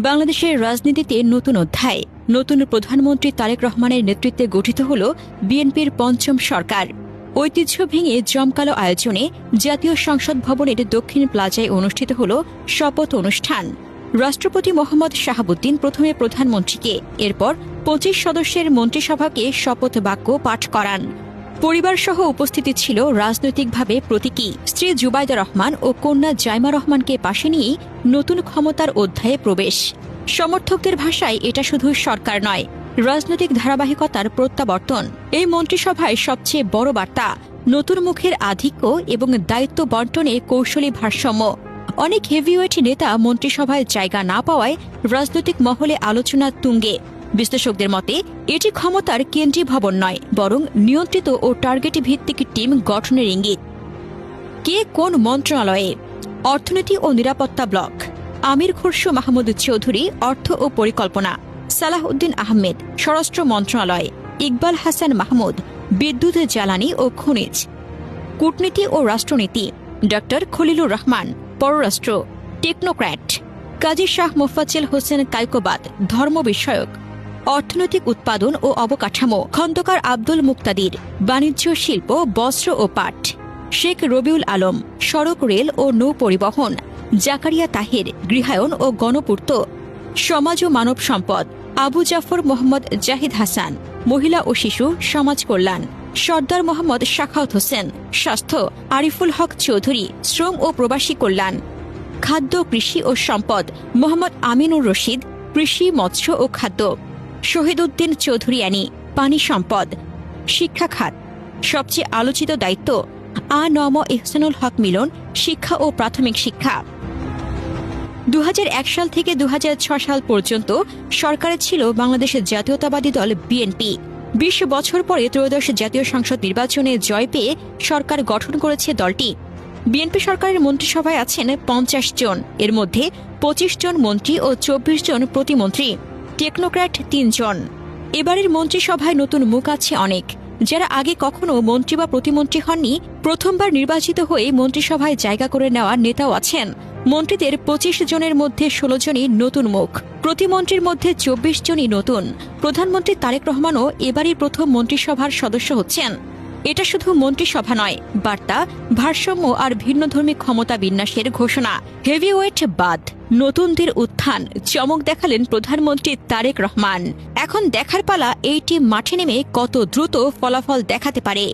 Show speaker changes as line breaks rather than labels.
বাংলাদেশের রাজনীতিতে নতুন অধ্যায়। নতুন প্রধানমন্ত্রী তারেক রহমানের নেতৃত্বে গঠিত হল বিএনপির পঞ্চম সরকার। ঐতিহ্য ভেঙে জমকালো আয়োজনে জাতীয় সংসদ ভবনের দক্ষিণ প্লাজায় অনুষ্ঠিত হল শপথ অনুষ্ঠান। রাষ্ট্রপতি মোহাম্মদ শাহাবুদ্দিন প্রথমে প্রধানমন্ত্রীকে, এরপর ২৫ সদস্যের মন্ত্রিসভাকে শপথ বাক্য পাঠ করান। পরিবারসহ উপস্থিতি ছিল রাজনৈতিকভাবে প্রতীকী স্ত্রী জুবাইদা রহমান ও কন্যা জাইমা রহমানকে পাশে নিয়েই নতুন ক্ষমতার অধ্যায়ে প্রবেশ। সমর্থকদের ভাষায় এটা শুধু সরকার নয়, রাজনৈতিক ধারাবাহিকতার প্রত্যাবর্তন। এই মন্ত্রিসভায় সবচেয়ে বড় বার্তা নতুন মুখের আধিক্য এবং দায়িত্ব বন্টনে কৌশলী ভারসাম্য। অনেক হেভিওয়েট নেতা মন্ত্রিসভায় জায়গা না পাওয়ায় রাজনৈতিক মহলে আলোচনা তুঙ্গে। বিশ্লেষকদের মতে এটি ক্ষমতার কেন্দ্রীয় ভবন নয়, বরং নিয়ন্ত্রিত ও টার্গেট ভিত্তিক টিম গঠনের ইঙ্গিত। কে কোন মন্ত্রণালয়ে? অর্থনীতি ও নিরাপত্তা ব্লক আমির খুরশু মাহমুদ চৌধুরী, অর্থ ও পরিকল্পনা; সালাহ উদ্দিন আহমেদ, স্বরাষ্ট্র মন্ত্রণালয়; ইকবাল হাসান মাহমুদ, বিদ্যুৎ, জ্বালানি ও খনিজ; কূটনীতি ও রাষ্ট্রনীতি ড খলিলুর রহমান, পররাষ্ট্র; টেকনোক্র্যাট কাজী শাহ মোফাজ্জেল হোসেন কায়কোবাদ, ধর্ম বিষয়ক; অর্থনৈতিক উৎপাদন ও অবকাঠামো খন্দকার আব্দুল মুক্তাদির; বাণিজ্য, শিল্প, বস্ত্র ও পাট শেখ রবিউল আলম; সড়ক, রেল ও নৌ পরিবহন জাকারিয়া তাহের; গৃহায়ন ও গণপূর্ত; সমাজ ও মানব সম্পদ আবু জাফর মোহাম্মদ জাহিদ হাসান; মহিলা ও শিশু সমাজ কল্যাণ সর্দার মোহাম্মদ শাখাওয়াত হোসেন; স্বাস্থ্য আরিফুল হক চৌধুরী; শ্রম ও প্রবাসী কল্যাণ; খাদ্য, কৃষি ও সম্পদ মোহাম্মদ আমিনুর রশিদ; কৃষি, মৎস্য ও খাদ্য শহীদ উদ্দিন চৌধুরী আনি; পানি সম্পদ; শিক্ষা খাত সবচেয়ে আলোচিত দায়িত্ব আ.ন.ম ইহসানুল হক মিলন, শিক্ষা ও প্রাথমিক শিক্ষা। ২০০১ সাল থেকে ২০০৬ সাল পর্যন্ত সরকারে ছিল বাংলাদেশের জাতীয়তাবাদী দল বিএনপি। ২০ বছর পরে ত্রয়োদশ জাতীয় সংসদ নির্বাচনে জয় পেয়ে সরকার গঠন করেছে দলটি। বিএনপি সরকারের মন্ত্রিসভায় আছেন ৫০ জন, এর মধ্যে ২৫ জন মন্ত্রী ও ২৪ জন প্রতিমন্ত্রী, টেকনোক্র্যাট ৩ জন। এবারের মন্ত্রিসভায় নতুন মুখ আছে অনেক, যারা আগে কখনো মন্ত্রী বা প্রতিমন্ত্রী হননি। প্রথমবার নির্বাচিত হয়ে মন্ত্রিসভায় জায়গা করে নেওয়া নেতাও আছেন। মন্ত্রীদের ২৫ জনের মধ্যে ১৬ জনই নতুন মুখ, প্রতিমন্ত্রীর মধ্যে ২৪ জনই নতুন। প্রধানমন্ত্রী তারেক রহমানও এবারই প্রথম মন্ত্রিসভার সদস্য হচ্ছেন। এটা শুধু মন্ত্রিসভা নয়, বার্তা, ভারসাম্য আর ভিন্নধর্মী ক্ষমতা বিন্যাসের ঘোষণা। হেভিওয়েট বাদ, নতুনদের উত্থান, চমক দেখালেন প্রধানমন্ত্রী তারেক রহমান। এখন দেখার পালা এই টিম মাঠে নেমে কত দ্রুত ফলাফল দেখাতে পারে।